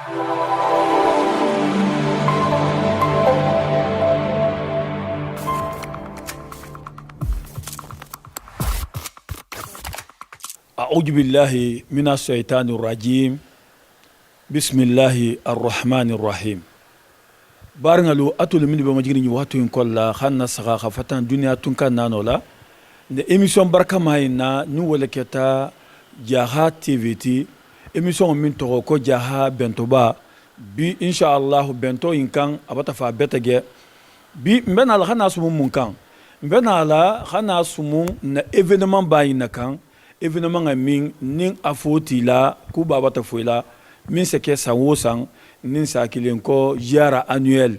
أعوذ بالله من الشيطان الرجيم بسم الله الرحمن الرحيم بارنغلو أتول من بمجرين واتو كلا خنا سغا خفتان دنيا تنكا نانولا ne émission barka mayna ni wala keta jaha tvt émission min to ko jaha bentoba bi inshallah bento inkan abata fa betage bi mbena la khana sumu munkan mbena la khana sumu na événement bayina kan événement amin nin afoti la ku babata foila min se ke sanwosan nin sakilen ko ziara annuel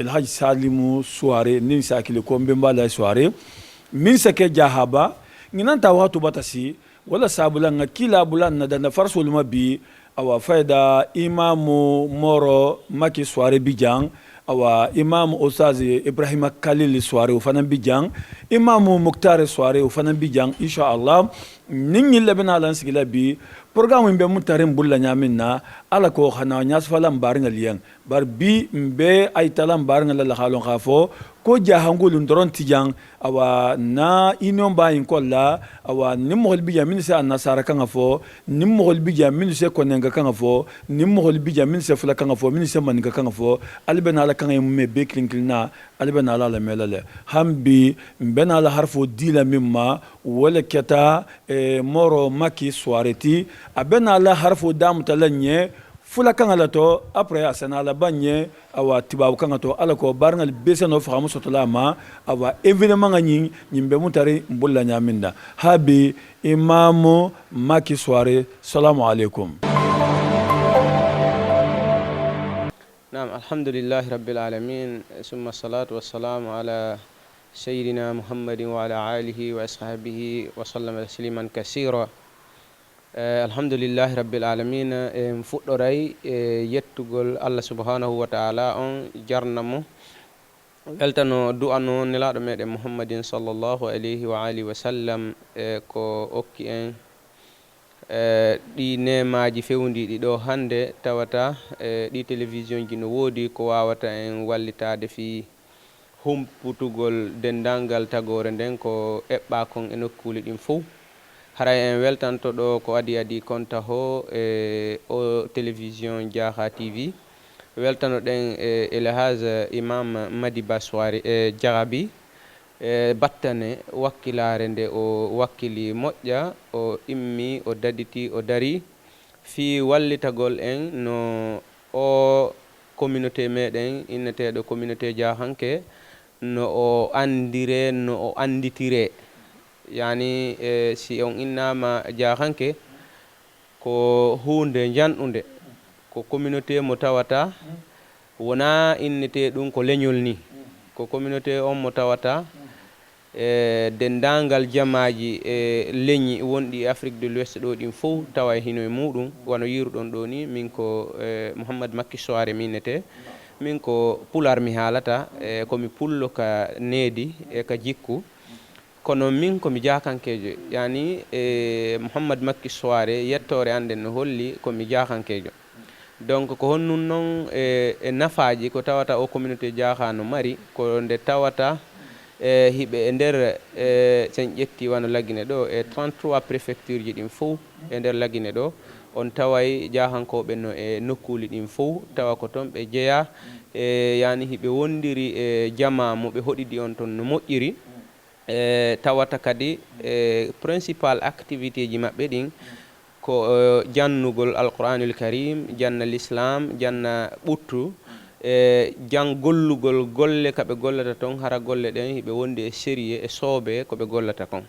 el hajj salimu soirée nin sakile ko mbemba la soirée min sake jahaba nginanta watu batasi wala sabulanga kila bulan na farsul mabi awa faida imamu moro maki soirée bijang awa imamu osazi ibrahima khalil soirée fanan bijang imamu muktar soirée fanan bijang inshallah ningi lebena lan sigila bi programme mbe mutarim bulla nyaminna ala ko khana nyas falam baringa liyan bar bi mbe ay talam baringa la khalon khafo ko jahangul ndron tijang awa na inon bayin kolla awa nimol biya min se annasara kan afo nimol biya min se konenga kan afo nimol biya min se fula kan afo min se maninga kan afo albena la kan me be klinkilna albena la melale hambi mbena la harfo dila mimma wala keta moro maki soireti abena la harfo dam talanye fula kan ala to après asana la banye awa tibabu kan to ala ko barngal beseno fahamu sotolama awa événement ngani nyimbe mutari mbulla nyaminda habi imamu maki soirée salamu alaikum. نعم الحمد لله رب العالمين ثم الصلاة والسلام على سيدنا محمد وعلى آله وأصحابه وسلم تسليما كثيرا. الحمد لله رب العالمين فطري يتقول الله سبحانه وتعالى أن جرنمو weltano du'ano nelaɗo meɗen muhammadin sallllahu alayhi wa alihi wa sallam ko okki en ɗi nemaji fewdiɗi ɗo hande tawata ɗi télévision ji no woodi ko wawata en wallitade fi humputugol dendangal tagore nden ko eɓɓa kon e nokkuli ɗin fof haray en weltanto ɗo ko adi konta ho o télévision Jaha TV weltano ɗen elhage imam Madiba Soirée Jarabi battane wakkilare nde o wakkili moƴƴa o immi o daditi o dari fi wallitagol en no o communauté meɗen inneteɗo communauté Jahanke no o andire no o anditire yani si on innama Jahanke ko hunde janɗude ko communauté mo tawata wona innete ɗum ko leñol ni ko communauté on mo tawata dendangal jamaji leñi wonɗi Afrique de l'Ouest ɗo ɗin fof tawa hino e muɗum wano yiruɗon ɗo ni min ko Mouhammad Makki Soirée minnete min ko pular mi haalata komi pullo ka needi e ka jikku kono min komi jakankejo yani Mouhammad Makki Soirée yettore anden no holli komi jakankejo donc ko honnun noon e nafaji ko tawata o communauté Jaha no mari ko nde tawata hiɓe e nder sen ƴetti wano lagine ɗo e 33 préfecture ji ɗin fof e nder lagine ɗo on taway jahankoɓe no e nokkuli ɗin fof tawa ko toon ɓe jeeya yani hiɓe wondiri e jama mo ɓe hoɗidi on toon no moƴƴiri tawata kadi principal activité ji maɓɓe ɗin ko jannugol alquranul karim janna l'islam janna ɓuttu jangollugol golle kaɓe gollata ton hara golle ɗen hiɓe wondi e sérieux e soobe koɓe gollata kon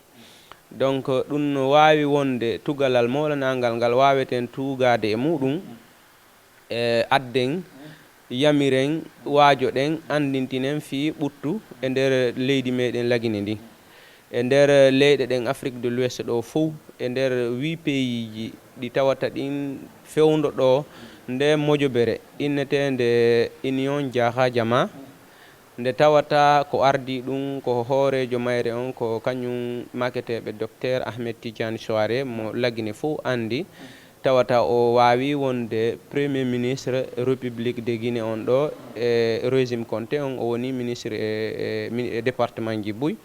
donc ɗum no wawi wonde tugalal molanangal ngal waweten tugade e muɗum adden yamiren waajoɗen andintinen fi ɓuttu e nder leydi meɗen lagine ndi e nder leyɗe ɗen Afrique de l'Ouest ɗo fof e nder 8 pays ji ɗi tawata ɗin fewdo ɗo nde mojobere innetende Union Jaha Jama nde tawata ko ardi ɗum ko hoorejo mayre on ko kañum maketeɓe docteur Ahmed Tidiane Soirée mo lagine fof andi tawata o wawi wonde premier ministre république de Guinée on ɗo e régime Conté on o woni ministre e département ji Buy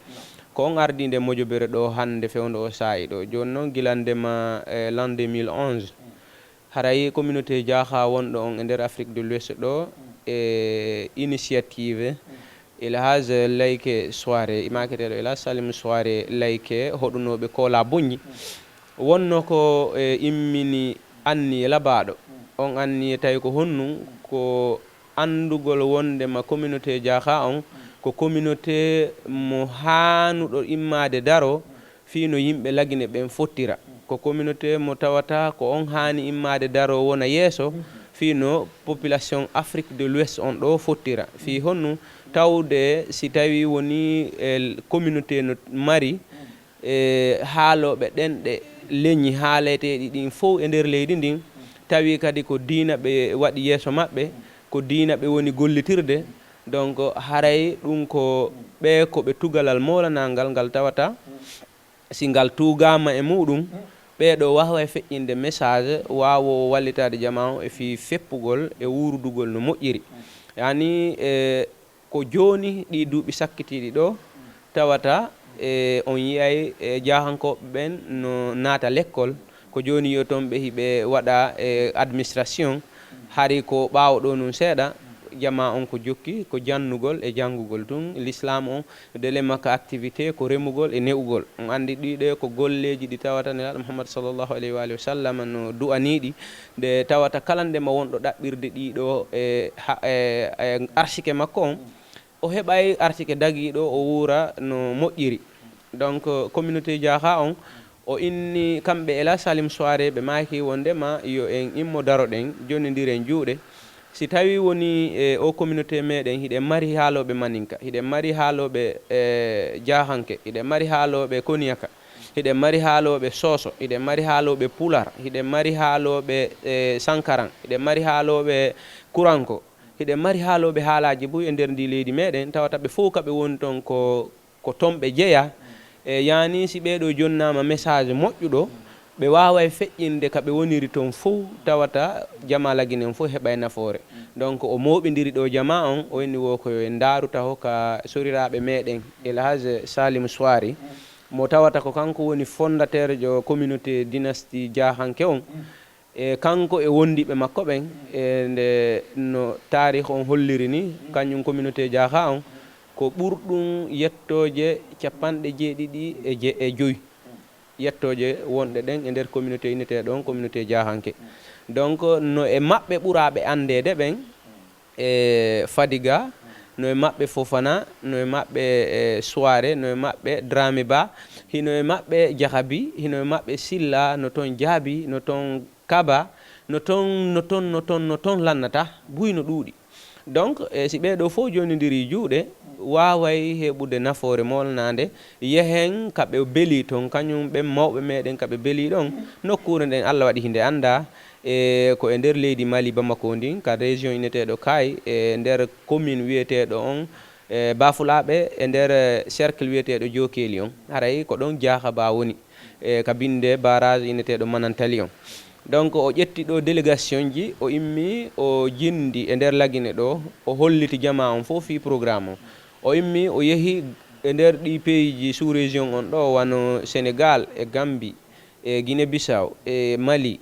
ko on ardinde mojobere ɗo hande fewde o saayi ɗo joni noon guilandema l'an 2011 haray communauté Diakha wonɗo on e nder Afrique de l'Ouest ɗo e initiative Elhaj Layke soirée imaketeɗo Elhaj Salim soirée Layke hoɗunoɓe koola boñi wonno ko immini anniye labaɗo on anniye tawi ko honnum ko andugol wondema communauté Diakha on ko communauté mo hanuɗo immade daro fino yimɓe lagine ɓen fottira ko communauté mo tawata ko on hani immade daro wona yeeso fino population Afrique de l'Ouest on ɗo fottira fi honnu tawde si tawi woni communauté no mari haaloɓe ɗenɗe leñi haaleteɗi ɗin fof e nder leydi ndin tawi kadi ko diina ɓe waɗi yeeso maɓɓe ko diina ɓe woni gollitirde donc haray ɗum ko ɓe koɓe tugalal molanal ngal tawata si ngal tugama e muɗum ɓeɗo wawa feƴƴinde message wawo wallitade jama o e fi feppugol e wurdugol no moƴƴiri yani ko joni ɗi duuɓi sakkitiɗi ɗo tawata on yiyay Diakhankoɓe ɓen no naata l'école ko joni yo toon ɓe hiɓe waɗa administration hari ko ɓawo ɗo nun seeɗa jama on ko jokki ko jannugol e janngugol tun l'islam on dele makka activité ko remugol e ne'ugol on andi ɗiɗe ko golleji ɗi tawata nelaɗo Muhammad sallllahu alayhi wa alihi wa sallam no du'aniɗi nde tawata kala ndema wonɗo ɗaɓɓirde ɗiɗo e archike makko on o heɓay archike dagiɗo o wuura no moƴƴiri donc communauté Diakha on o inni kamɓe Elhaj Salim soirée ɓe maki wondema yo en immo daroɗen jonnodiren juuɗe si tawi woni o communauté meɗen hiɗen mari haaloɓe maninka hiɗen mari haaloɓe Diakhanke hiɗen mari haaloɓe Koniaka hiɗen mari haaloɓe Soso hiɗen mari haaloɓe Pular hiɗen mari haaloɓe Sankaran hiɗen mari haaloɓe Kuranko hiɗen mari haaloɓe haalaji buy e nder ndi leydi meɗen tawata ɓe fof kaɓe woni toon ko toon ɓe jeeya e yani si ɓeɗo jonnama message moƴƴuɗo ɓe wawa feƴƴinde kaɓe woniri toon fof tawata jama laginen fof heɓay nafoore donc o moɓidiri ɗo jama on o inni wo koyo en daruta hoka soriraɓe meɗen Elhaj Salim soirée mo tawata ko kanko woni fondateur jo communauté dynastie Diakhanke on e kanko e wondiɓe makko ɓen e nde no tarikh on holliri ni kañum communauté Diakha on ko ɓurɗum yettoje 70 e joyyi yettoje wonɗe ɗen e nder communauté unité ɗon communauté Diakhanke donc no e maɓɓe ɓuraɓe andede ɓen e Fadiga no e maɓɓe Fofana no e maɓɓe soirée no e maɓɓe Dramé Ba hino e maɓɓe Diakhaby hino e maɓɓe Silla no toon Diaby no toon Kaba no toon lannata buy no ɗuuɗi donc si ɓeɗo fof jonidiri juuɗe waway heɓude nafoore molnade yehen kaɓe beeli toon kañum ɓen mawɓe meɗen kaɓe beeli ɗon nokkure nden Allah waɗi hinde anda e ko e nder leydi Mali Bamako ndin ka région uneteɗo Kay e nder commune wiyeteɗo on Bafulaɓe e nder cercle wiyeteɗo Jokeli on haray ko ɗon Diakha Ba woni e ka binde barrage uneteɗo Manantali on donc o ƴetti ɗo délégation ji o immi o jindi e nder lagine ɗo o holliti jama on fof fi programme o immi o yeehi e nder ɗi pays ji sous région on ɗo wano Sénégal e Gambie e Guinée Bissau e Mali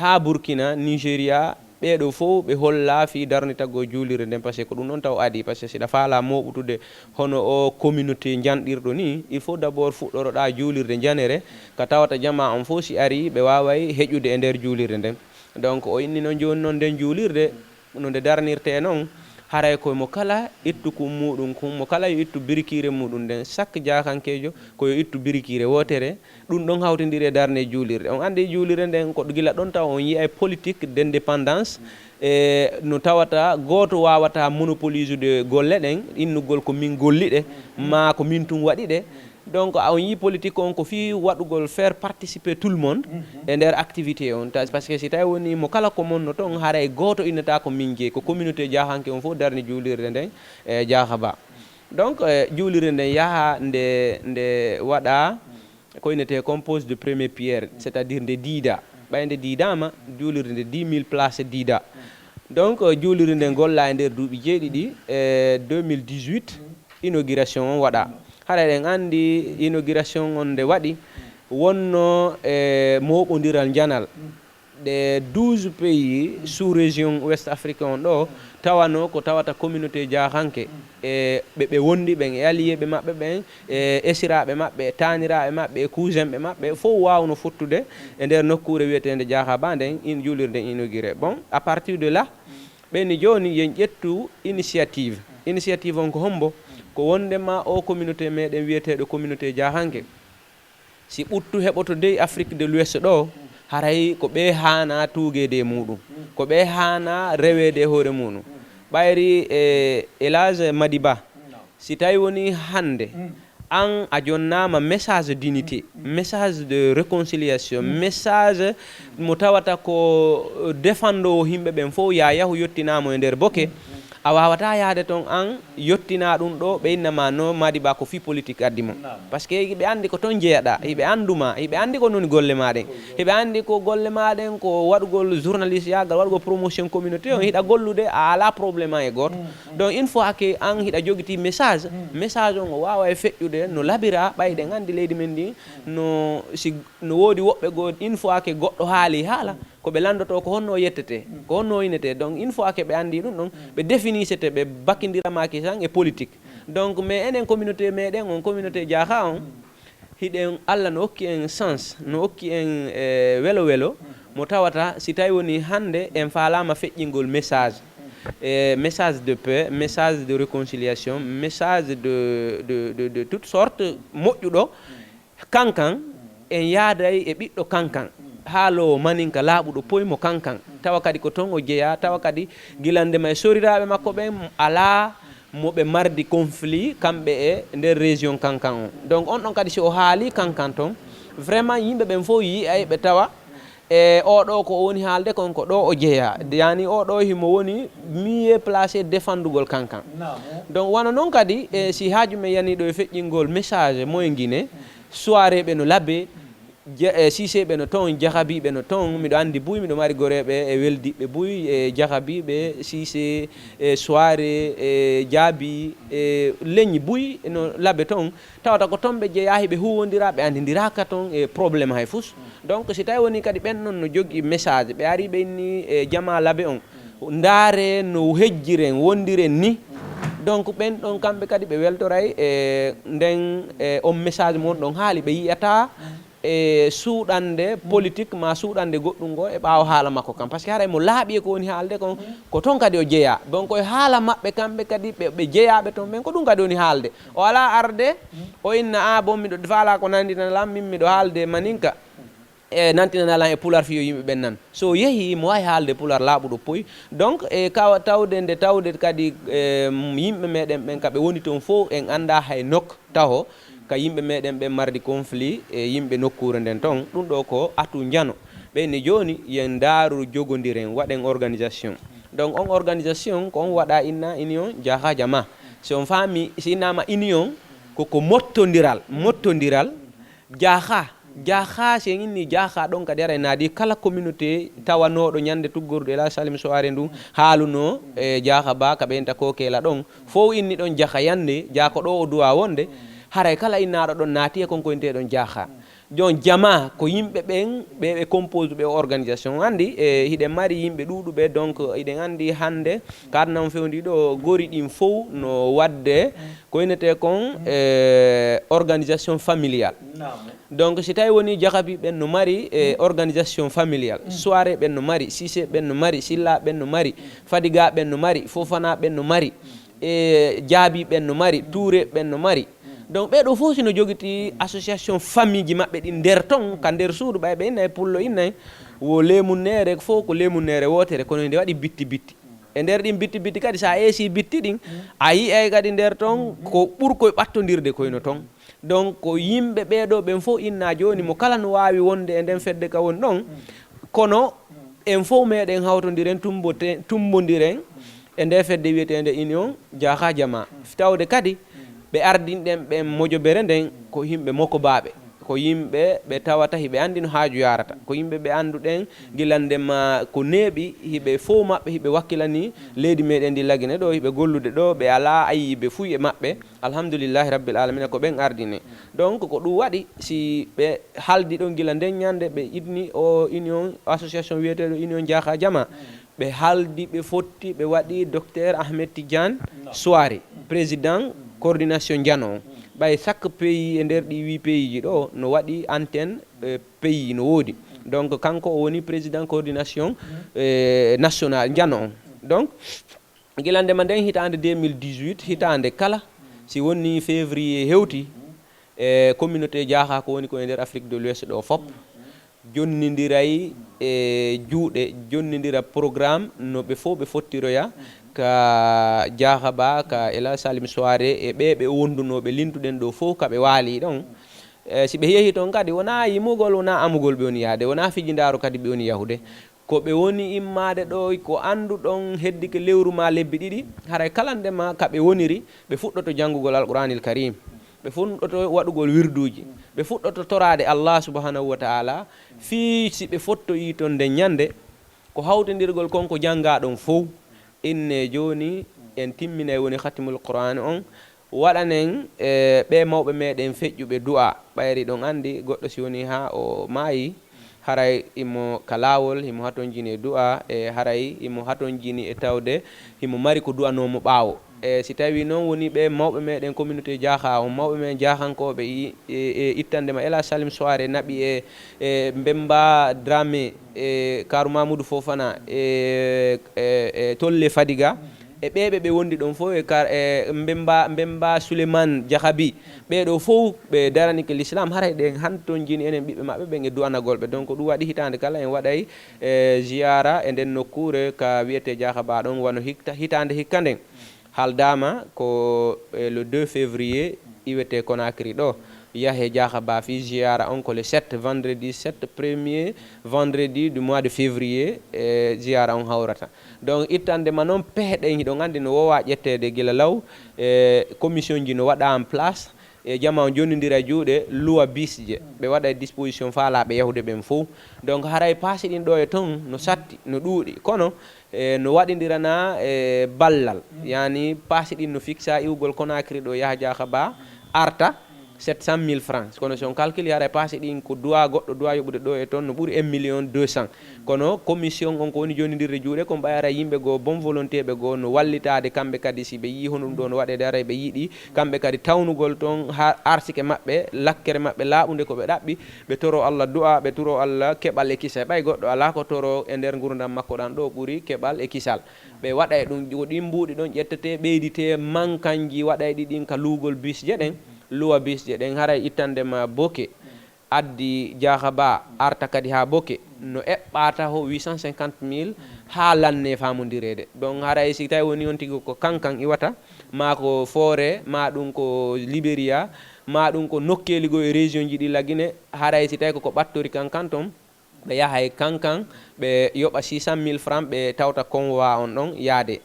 ha Burkina Nigéria ɓeɗo fof ɓe holla fi darni taggo juulirde nden par ce que ko ɗum ɗon taw adi par ce que siɗa faala moɓutude hono o communauté janɗirɗo ni il faut d' abord fuɗɗoroɗa juulirde janere ka tawata jama on fof si ari ɓe waway heƴude e nder juulirde nden donc o inni noon joni noon nden juulirde no nde darnirte noon haray koye mo kala ittu kum muɗum kum mo kala yo ittu birikire muɗum nden chaque Diakhankejo koyo ittu birikire wotere ɗum ɗon hawtidiri e darne juulirde on andi juulirde nden ko gila ɗon taw on yiyay politique d' indépendance e no tawata goto wawata monopolise de golle ɗen innugol ko min golliɗe ma ko min tum waɗiɗe donc on yi politique on ko fi waɗugol faire participer tout le monde e nder activité on par ce que si tawi woni mo kala ko monno toon haaray goto innata ko min jeeyi ko communauté Diakhanke on fof darni juulirde nden e Diakha Ba donc juulirde nden yaaha nde waɗa ko innete compose de première pierre c'est à dire nde diida ɓayde diidama juulirde nde 10 000 place diida donc juulirde nde golla e nder duuɓi jeeɗiɗi 2018 inauguration on waɗa haɗa eɗen andi inauguration on nde waɗi wonno moɓodiral janal ɗe 12 pays sous région ouest africain on ɗo tawano ko tawata communauté jahanke e ɓe wondi ɓen e alliéɓe maɓɓe ɓen e esiraɓe maɓɓe e taniraɓe maɓɓe e cousin ɓe maɓɓe fof wawno fottude e nder nokkure wiyetede Diakhaba nden in juulirde inauguré bon à partir de là ɓenni joni yen ƴettu initiative on ko hombo ko wondema o communauté meɗen wiyeteɗo communauté jahanke si ɓurtu heɓoto dey Afrique de l'Ouest ɗo haray ko ɓe hana tugede e muɗum ko ɓe hana rewede e hoore muɗum ɓayri Elage Madiba si tawi woni hande an a jonnama message d'unité message de réconciliation message mo tawata ko défendowo himɓe ɓen fof ya yahu yettinamo e nder boke a wawata yaade toon an yettina ɗum ɗo ɓe innama no Madiba ko fi politique addi mo par ce que hiɓe andi ko toon jeeyaɗa hiɓe anduma hiɓe andi ko noni golle maɗen hiɓe andi ko golle maɗen ko waɗugol journaliste yagal waɗugol promotion communauté on hiɗa gollude a ala probléme e goto donc une fois que an hiɗa joguiti message on o wawa e feƴƴude no labira ɓayɗen andi leydi men ndi no woodi woɓɓe goo une fois que goɗɗo haali haala ko ɓe landoto ko honno yettete ko honno inete donc une fois que ɓe andi ɗum ɗon ɓe définissete ɓe bakkidiramaki tan e politique donc mais enen communauté meɗen on communauté Diakha on hiɗen Allah no hokki en sens no hokki en welo mo tawata si tawi woni hande en faalama feƴƴingol message de paix message de réconciliation message de toute sorte moƴƴuɗo kankan en yaaday e ɓiɗɗo kankan haalowo maninka laaɓuɗo poymo kankan tawa kadi ko toon o jeeya tawa kadi guilandema e soriraɓe makko ɓen ala moɓe mardi conflit kamɓe e nder région kankan o donc on ɗon kadi si o haali kankan toon vraiment yimɓe ɓen fof yiyay ɓe tawa e oɗo ko woni haalde konko ɗo o jeeya yani oɗo himo woni mieux placé défendugol kankan donc wona noon kadi si hajumen yaniɗo e feƴƴingol message moye guine soirée ɓe no labbe Siseɓe no toon Diakhabiɓe no toon miɗo andi Buy miɗo mari goreɓe e weldiɓe Buy e Diakhabiɓe Sise e soirée e Jaabi e leñi Buy no labbe toon tawata ko toon ɓe jeeya hiɓe huwodira ɓe andidiraka toon e probléme hay fus donc si tawi woni kadi ɓen noon no jogui message ɓe ari ɓe inni e jama laabe on ndaare no hejjiren wondiren ni donc ɓen ɗon kamɓe kadi ɓe weltoray e nden on message mon ɗon haali ɓe yiyata e suuɗande politique ma suuɗande goɗɗum ngo e ɓaawa haala makko kam par ce que haray mo laaɓi ko woni haalde kon ko toon kadi o jeeya donc koye haala maɓɓe kamɓe kadi ɓe jeeyaɓe toon ɓen ko ɗum kadi woni haalde o ala arde o inna a bon miɗo faala ko nandinalam min miɗo haalde maninka e nantinanalan e pular fiyo yimɓe ɓen nan so yeehi mo wawi haalde pular laaɓuɗo poyi donc e kawa tawde kadi yimɓe meɗen ɓen kaɓe woni toon fof en anda hay nok taho ka yimɓe meɗen ɓe mardi conflit e yimɓe nokkure nden toon ɗum ɗo ko atu jano ɓeyni joni yen daaru jogodiren waɗen organisation donc on organisation ko on waɗa inna union Diakha Jama si on faami si innama union koko mottodiral Diakha si en inni Diakha ɗon kadi ara naadi kala communauté tawanoɗo ñande tuggordu Elage Salim soirée ndu haaluno e Diakhaba ka ɓenta kokela ɗon fof inni ɗon Diakha yande Diakha ɗo o duwa wonde haray kala innaɗo ɗon naati e konko inteɗon Diakha jon jama ko yimɓe ɓen ɓe compose ɓe organisation andi e hiɗen mari yimɓe ɗuɗuɓe donc iɗen andi hande kadnam fewdiɗo gori ɗin fof no wadde ko inete kon organisation familiale donc si tawi woni Diakhabi ɓen no mari organisation familiale soirée ɓen no mari Sise ɓen no mari Silla ɓen no mari Fadiga ɓen no mari Fofana ɓen no mari e Jaabi ɓen no mari Touré ɓen no mari donc ɓeɗo fof sino joguiti association famille ji maɓɓe ɗi nder ton ka nder suudu ɓay ɓe innayi pullo innayi wo lemunnere fof ko lemunnere wotere kono nde waɗi bitti e nder ɗin bitti kadi sa eesi bitti ɗin a yiyay kadi nder ton ko ɓurkoye ɓattodirde koyno ton donc ko yimɓe ɓeɗo ɓen fof inna joni mo kala no wawi wonde e nden fedde ka woni ɗon kono en fof meɗen hawtodiren tumbodiren e nde fedde wiyetede union Diakha Jama tawde kadi ɓe ardinɗen ɓen mojobere nden ko yimɓe mokkobaɓe ko yimɓe ɓe tawata hiɓe andi no haaju yarata, ko yimɓe ɓe anduɗen gilandema ko neeɓi hiɓe fof maɓɓe hiɓe wakkilani leydi meɗen ndi lagine ɗo hiɓe gollude ɗo, ɓe ala ayiɓe fuy e maɓɓe, alhamdoulillahi rabbil alamina ko ɓen ardine. Donc ko ɗum waɗi si ɓe haldi ɗon gila nden ñande ɓe idni o union association wiyeteɗo union Jaaha Jama, ɓe haldi ɓe fotti ɓe waɗi docteur Ahmed Tidiane Souare président coordination jano on. ɓay chaque pays e nder ɗi 8 pays ji ɗo no waɗi antenne pays no woodi, donc kanko o woni président coordination national jano on. Donc gilandema nden hitande 2018 hitande kala si woni février hewti communauté Jaaha ko woni ko e nder Afrique de l'Ouest ɗo fop jonnidiray e juuɗe, jonnidira programme no ɓe fof ɓe fottiroya ka Jaaha Ba, ka Ela Salim Souare e ɓe wondunoɓe lintuɗen ɗo fof kaɓe waali ɗon. Si ɓe yeehi toon kadi wona yimugol, wona amugol ɓe woni yaade, wona fijidaro kadi ɓe woni yahude, ko ɓe woni immade ɗo ko anduɗon heddike lewru ma lebbi ɗiɗi haray kala ndema kaɓe woniri ɓe fuɗɗoto janngugol alqouranil karim, ɓe fuɗɗoto waɗugol wirduji, ɓe fuɗɗoto torade Allah subhanahu wa ta'ala, fii si ɓe fottoyi toon nde ñande ko hawtodirgol konko janngaɗon fof. Inne joni en timminay woni khatimul Qur'an on waɗanen ɓe mawɓe meɗen feƴƴuɓe du'a, ɓayri ɗon andi goɗɗo si woni ha o maayi haray imo ka laawol himo haton jini e du'a, e haray imo haton jini e tawde himo mari ko du'anomo ɓaawo. Si tawi noon woni ɓe mawɓe meɗen communauté Jaaha on, mawɓe men jaahankoɓe ittandema Ela Salim Souare naɓi e Mbemba Dramé e Karou Mamoudou Fofana e Tolle Fadiga e ɓeɓe ɓe wondi ɗon fof e Mbemba Souleymane Diakhabi, ɓeɗo fof ɓe darani ke l'islam haray ɗen hanton jini enen ɓiɓɓe maɓɓe ɓen e duwanagolɓe. Donc ɗum waɗi hitande kala en waɗay ziyara e nden nokkure ka wiyete Jaaha Ba ɗon wano hitande hikka nden haldama ko le 2 février iwete Conakry ɗo yahe Jaaha Ba fi ziyara on ko le 7 vendredi 7 premier vendredi du mois de février ziyara on hawrata. Donc ittande ma noon peheɗen hiɗon andi no wowa ƴettede gila law commission ji no waɗa en place e jama on jonnidira juuɗe loi bis je ɓe waɗa disposition faalaɓe yahude ɓen fof. Donc haray paasi ɗin ɗo e ton no satti no ɗuuɗi kono no waɗidirana ballal, yani paasi ɗin no fixa iwgol Conakry ɗo yaha Jaaha Ba arta 700 000 francs, kono si on calcule haray paasi ɗin ko duwa goɗɗo duwa yoɓude ɗo e toon no ɓuuri 1 million 200. kono commission on ko woni jonidirde juuɗe ko ɓayara yimɓe goo bon volonté ɓe goo no wallitade kamɓe kadi si ɓe yi hono ɗum ɗo no waɗede haray ɓe yiiɗi kamɓe kadi tawnugol toon ha arsike maɓɓe lakkere maɓɓe laaɓude ko ɓe ɗaɓɓi ɓe toro Allah du'a, ɓe toro Allah keɓal e kisal. ɓay goɗɗo ala ko toro e nder gurdam makko ɗan ɗo ɓuuri keɓal e kisal. ɓe waɗay ɗum ko ɗin mbuuɗi ɗon ƴettete ɓeydite mankanji waɗay ɗiɗin ka luugol bis je ɗen luwa bis je ɗen haray ittandema Boke addi Jaaha Ba arta kadi ha Boke no eɓɓata ho 850 000 ha lanne famodirede. Donc haray si tawi woni on tigi ko kankan iwata ma ko Fore ma ɗum ko Libéria ma ɗum ko nokkeli go e région ji ɗi lagine, haray si tawi koko ɓattori kankan ton ɓe yaha e kankan ɓe yoɓa 600 000 francs ɓe tawta convoi on ɗon yaade.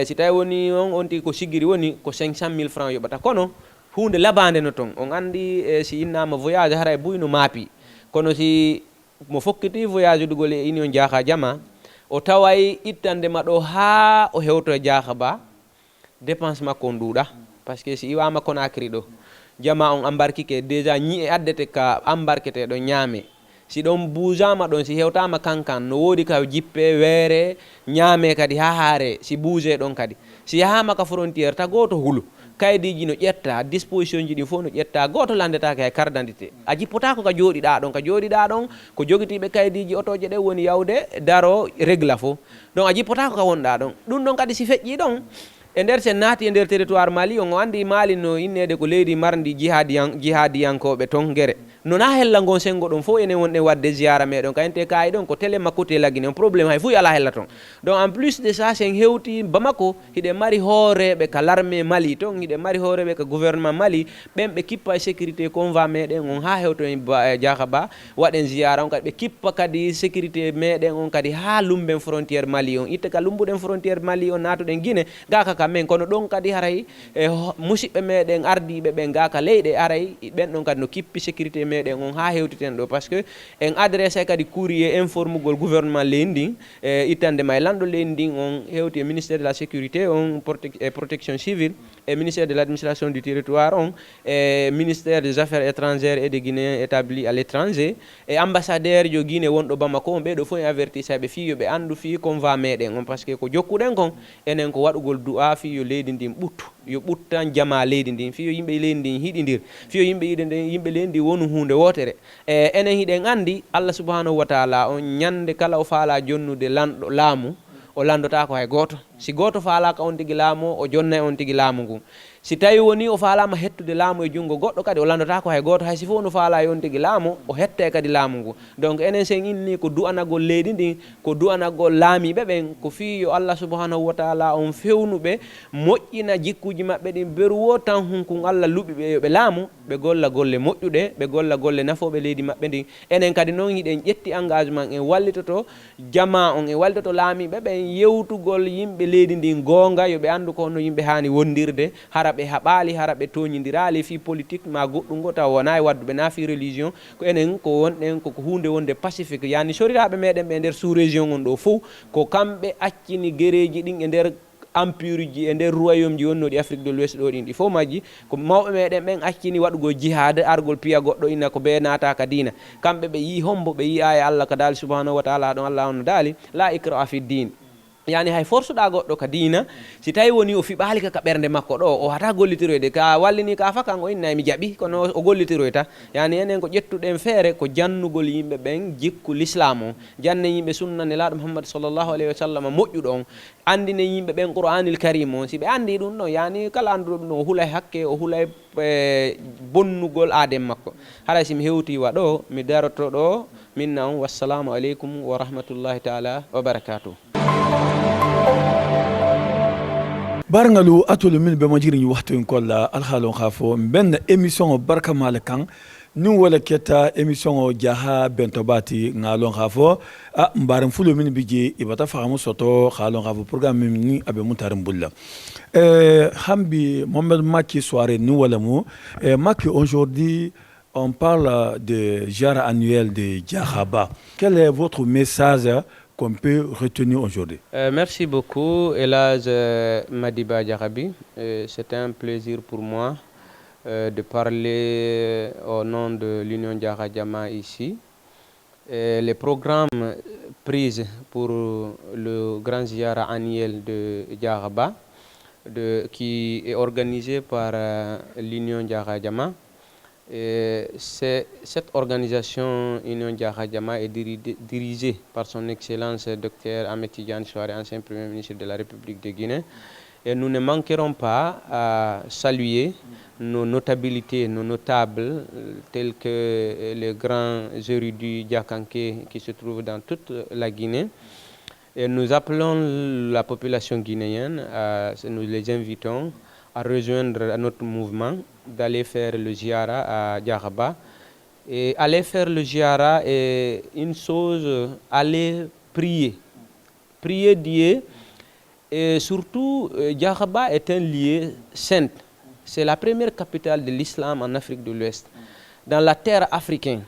Si tawi woni on tigi ko sigiri woni ko 500 000 francs yoɓata, kono hunde labande no ton on andi si innama voyage haray buyno maapi, kono si mo fokkiti voyage dugol e union Jaaha Jama o taway ittande ma ɗo ha o hewto Jaaha Ba dépense makko on duuɗa, par ce que si iwama Conakry ɗo jama on embarquike déjà ñi'e addete ka embarquete ɗo ñaame, si ɗon buujama ɗon si hewtama kankan no woodi ka jippe weere ñaame kadi ha haare si buuje ɗon kadi si yahama ka frontiére ta goto hulu kaydiji no ƴetta disposition ji ɗi fof no ƴetta goto landetake hay carte d'identité a jippotako ka jooɗiɗa ɗon ko jogitiɓe kaydiji otoje ɗe woni yawde daro régla fof, donc a jippotako ka wonɗa ɗon. ɗum ɗon kadi si feƴƴi ɗon e nder sen naati e nder territoire Mali on andi Mali no innede ko leydi mardi jihadiyankoɓe ton guere nona hella gon sengo ɗon fof enen wonɗen wadde ziyara meɗon kayente kayi ɗon ko télé makkote lagine on probléme hay fuy ala hella ton. Donc en plus de ça sen hewti Bamako hiɗe mari hooreɓe ka l'armée Mali ton, hiɗe mari hooreɓe ka gouvernement Mali ɓen ɓe kippa e sécurité convoi meɗen on ha hewto en Jaaha Ba waɗen ziyara on kadi ɓe kippa kadi sécurité meɗen on kadi ha lumben frontiére Mali on itta ka lumbuɗen frontiére Mali on natuɗen Guinée gaka ka men, kono ɗon kadi haray musidɓe meɗen ardiɓe ɓen gaka leyɗe aray ɓen ɗon kadi no kippi sécurité meɗen on ha hewtiten ɗo par ce que en adressé kadi courrier informugol gouvernement leydi ndin ittande ma e lanɗo leydi ndin on hewti e ministère de la sécurité on protection civile et ministère de l'administration du territoire on e ministère des affaires étrangères et des Guinéens établis à l'étranger et ambassadeur jo Guinée wonɗo Bamako on ɓeɗo fof en avertissaɓe fi yoɓe andu fi conva meɗen on par ce que ko jokkuɗen kon enen ko waɗugol du'a fi yo leydi ndin ɓuttu yo ɓuttan jama leydi ndin fi yo yimɓe leydi ndin hiɗidir fi yo yimɓe leydi ndi wonu hunde wotere e enen hiɗen andi Allah subhanahu wa taala on ñande kala o faala jonnude lanɗo laamu o landota ko hay goto si goto faalaka on tigi laamu o jonna on tigi laamu ngu si tawi woni o faalama hettude laamu e jungo goɗɗo kadi o landota ko hay goto hay si fof no faala yon tigi laamu o hette kadi laamu ngu donc enen sen inni ko du'anagol leydi ndin ko du'anagol laamiɓe ɓen ko fi yo Allah subhanahu wa taala on fewnuɓe moƴƴina jikkuji maɓɓe ɗin beruwo tan hunkun Allah luɓiɓe yoɓe laamu ɓe golla golle moƴƴuɗe ɓe golla golle nafoɓe leydi maɓɓe ndin enen kadi noon hiɗen ƴetti engagement en wallitoto jama on en wallitoto laamiɓe ɓen yewtugol yimɓe leydi ndin gonga yoɓe andu ko no yimɓe hani wondirde hara ɓe haɓali hara ɓe toñidirali fi politique ma goɗɗum go taw wona e wadduɓe na fi religion ko enen ko wonɗen koko hunde wonde pacifique yani soriraɓe meɗen ɓe nder sous région on ɗo fo ko kamɓe accini guereji ɗin e nder empire ji e nder royaume ji wonnoɗi Afrique de l'Ouest ɗo ɗin ɗi fof majji ko mawɓe meɗen ɓen accini waɗugol jihad argol piya goɗɗo ina ko be naata ka dina kamɓe ɓe yi hombo ɓe yi aya Allah ka daali subhanahu wa taala ɗon Allah on daali la ikra fi din yani hay forsuɗa goɗɗo ka diina si tawi woni o fiɓali ka ɓernde makko ɗo o hata gollitiroyde ka wallini ka fa kan o innayi mi jaaɓi kono o gollitiroyta yani enen ko ƴettuɗen feere ko jannugol yimɓe ɓen jikku l'islam o janne yimɓe sunna nelaɗo Muhammad sallllahu alayhi wa sallam moƴƴuɗo on andine yimɓe ɓen qur'anil karim on si ɓe andi ɗum ɗon yani kala anduɗo ɗum ɗon o hulay hakke o hulay bonnugol aadem makko haɗa simi hewtiwa ɗo mi daroto ɗo minna on wassalamu aleykum wa rahmatullahi taala wa barakatuh. barngalu atolu min be majiri waxtu en kolla alhalon khafo ben émission barka malakan ni wala keta émission jaha bentobati ngalon khafo a mbaram fulo min bije ibata fahamu soto khalon khafo programme ni abe mutarim bulla hambi Mohamed Maki soirée ni wala mo Maki aujourd'hui on parle de jara annuel de Djahaba. Quel est votre message qu'on peut retenir aujourd'hui? Merci beaucoup, Elhadj Madiba Diarabi. C'est un plaisir pour moi de parler au nom de l'Union Diarra Jama ici. Les programmes pris pour le grand ziara annuel de Djahaba, qui est organisé par l'Union Diarra Jama. Cette organisation Union Diarra Jama est dirigée par son Excellence Dr Ahmed Tidiane Souare, ancien Premier ministre de la République de Guinée. Et nous ne manquerons pas à saluer nos notabilités, nos notables, tels que les grands érudits Diakanké qui se trouvent dans toute la Guinée. Et nous appelons la population guinéenne, nous les invitons à rejoindre notre mouvement, d'aller faire le ziara à Djahaba. Et aller faire le ziara est une chose, aller prier. Prier Dieu. Et surtout, Djahaba est un lieu saint. C'est la première capitale de l'islam en Afrique de l'Ouest. Dans la terre africaine,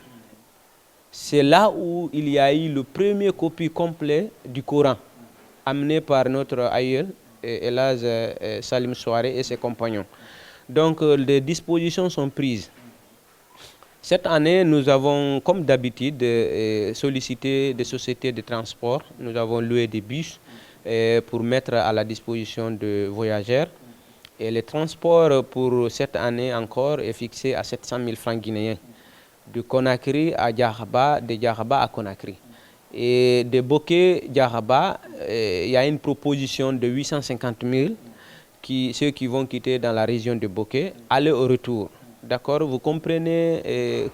c'est là où il y a eu le premier copie complet du Coran, amené par notre aïeul, Elhadj Salim Souare et ses compagnons. Donc les dispositions sont prises. Cette année, nous avons, comme d'habitude, sollicité des sociétés de transport. Nous avons loué des bus pour mettre à la disposition de voyageurs. Et le transport pour cette année encore est fixé à 700 000 francs guinéens. De Conakry à Djahaba, de Djahaba à Conakry. Et de Boké Djahaba, il y a une proposition de 850 000, ceux qui vont quitter dans la région de Boké, aller au retour. D'accord, vous comprenez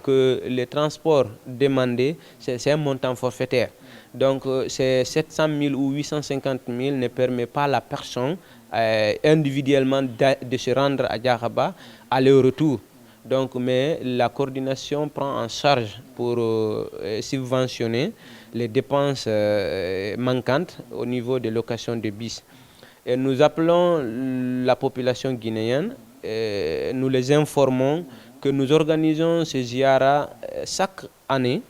que les transports demandés, c'est un montant forfaitaire. Donc, ces 700 000 ou 850 000 ne permet pas à la personne individuellement de se rendre à Djahaba, aller au retour. Donc, mais la coordination prend en charge pour subventionner les dépenses manquantes au niveau des locations de bus. Et nous appelons la population guinéenne, nous les informons que nous organisons ce ziara chaque année.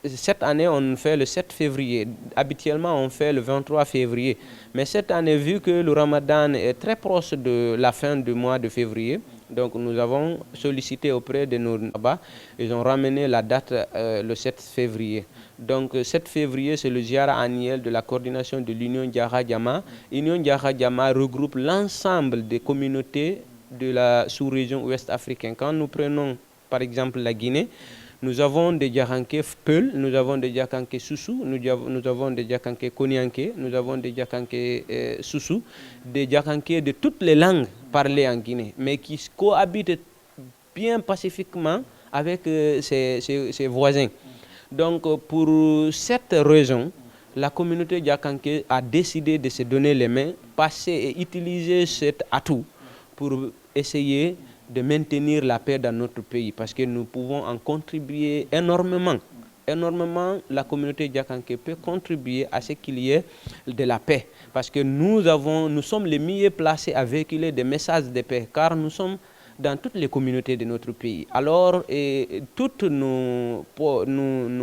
Cette année, on fait le 7 février. Habituellement, on fait le 23 février. Mais cette année, vu que le Ramadan est très proche de la fin du mois de février, donc nous avons sollicité auprès de nos Naba, ils ont ramené la date le 7 février. Donc 7 février, c'est le ziara annuel de la coordination de l'Union Diarra Jama. L'Union Diarra Jama regroupe l'ensemble des communautés de la sous-région ouest africaine. Quand nous prenons par exemple la Guinée, nous avons des Diakanké Peul, nous avons des Diakanké Soussou, nous avons des Diakanké Konyanké, nous avons des Diakanké Soussou, des Diakanké de toutes les langues parlées en Guinée, mais qui cohabitent bien pacifiquement avec ses voisins. Donc pour cette raison, la communauté Diakanké a décidé de se donner les mains, passer et utiliser cet atout pour essayer de maintenir la paix dans notre pays, parce que nous pouvons en contribuer énormément. La communauté Diakanké peut contribuer à ce qu'il y ait de la paix, parce que nous sommes les mieux placés à véhiculer des messages de paix, car nous sommes dans toutes les communautés de notre pays. Alors, tous nos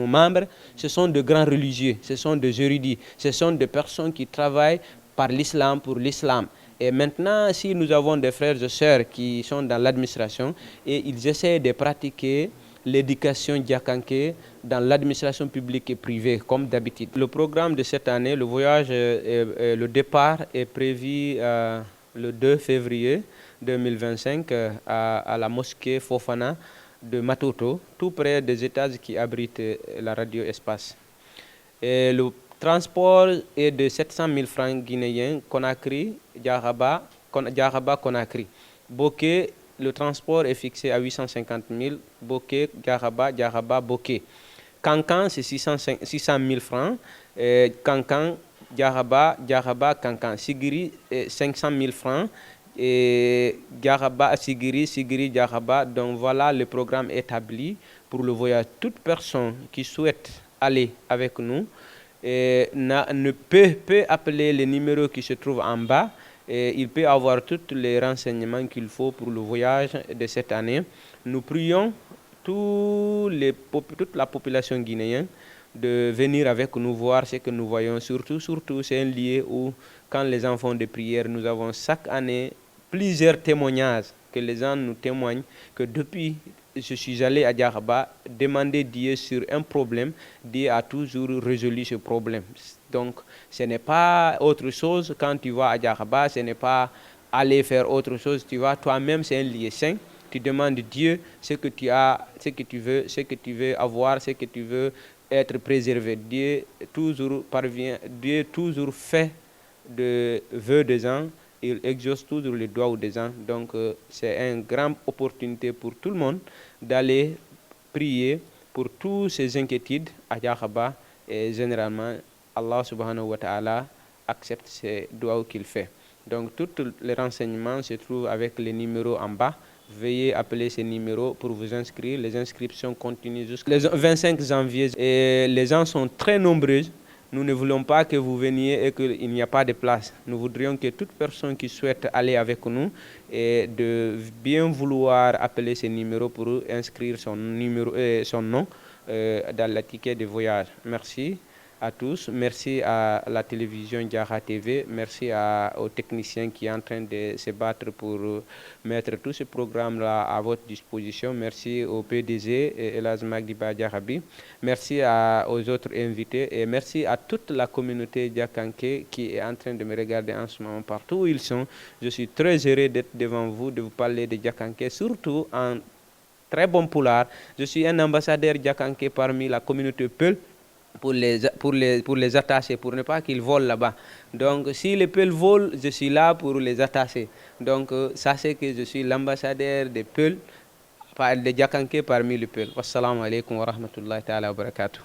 membres, ce sont de grands religieux, ce sont des érudits, ce sont des personnes qui travaillent par l'islam, pour l'islam. Et maintenant, si nous avons des frères et sœurs qui sont dans l'administration et ils essaient de pratiquer l'éducation diakanké dans l'administration publique et privée, comme d'habitude. Le programme de cette année, le voyage, le départ est prévu le 2 février 2025 à la mosquée Fofana de Matoto, tout près des étages qui abritent la radio Espace. Et le transport est de 700 000 francs guinéens, Conakry, Diaraba, Conakry. Bokeh, le transport est fixé à 850 000, Bokeh, Diaraba, Bokeh. Kankan, c'est 600 000 francs, Kankan, Diaraba, Kankan. Sigiri, 500 000 francs, et Diaraba, Sigiri, Diaraba. Donc voilà le programme établi pour le voyage. Toute personne qui souhaite aller avec nous ne peut appeler les numéros qui se trouvent en bas. Et il peut avoir tous les renseignements qu'il faut pour le voyage de cette année. Nous prions toute la population guinéenne de venir avec nous voir ce que nous voyons. Surtout, c'est un lieu où, quand les enfants de prière, nous avons chaque année plusieurs témoignages que les gens nous témoignent que depuis je suis allé à Diaraba demander Dieu sur un problème, Dieu a toujours résolu ce problème. Donc ce n'est pas autre chose quand tu vas à Diaraba, ce n'est pas aller faire autre chose, tu vas toi-même, c'est un lieu saint, tu demandes Dieu ce que tu as, ce que tu veux avoir, ce que tu veux être préservé. Dieu toujours parvient, Dieu toujours fait de vœux des gens. Il exauce toujours les doigts des gens. Donc c'est une grande opportunité pour tout le monde d'aller prier pour toutes ces inquiétudes à Diaraba. Et généralement, Allah subhanahu wa ta'ala accepte ces doigts qu'il fait. Donc tous les renseignements se trouvent avec les numéros en bas. Veuillez appeler ces numéros pour vous inscrire. Les inscriptions continuent jusqu'au 25 janvier. Et les gens sont très nombreux. Nous ne voulons pas que vous veniez et qu'il n'y a pas de place. Nous voudrions que toute personne qui souhaite aller avec nous et de bien vouloir appeler ces numéros pour inscrire son nom dans le ticket de voyage. Merci à tous. Merci à la télévision Diarra TV. Merci aux techniciens qui sont en train de se battre pour mettre tout ce programme-là à votre disposition. Merci au PDG Elhadji Magdiba Diarabi. Merci aux autres invités et merci à toute la communauté diakanké qui est en train de me regarder en ce moment partout où ils sont. Je suis très heureux d'être devant vous, de vous parler de diakanké, surtout en très bon pulaar. Je suis un ambassadeur diakanké parmi la communauté Peul. Pour les attacher, pour ne pas qu'ils volent là-bas. Donc, si les Peuls volent, je suis là pour les attacher. Donc, sachez que je suis l'ambassadeur des Peuls, de Diakanké parmi les Peuls. Wassalamu alaikum wa rahmatullahi ta'ala wa barakatuh.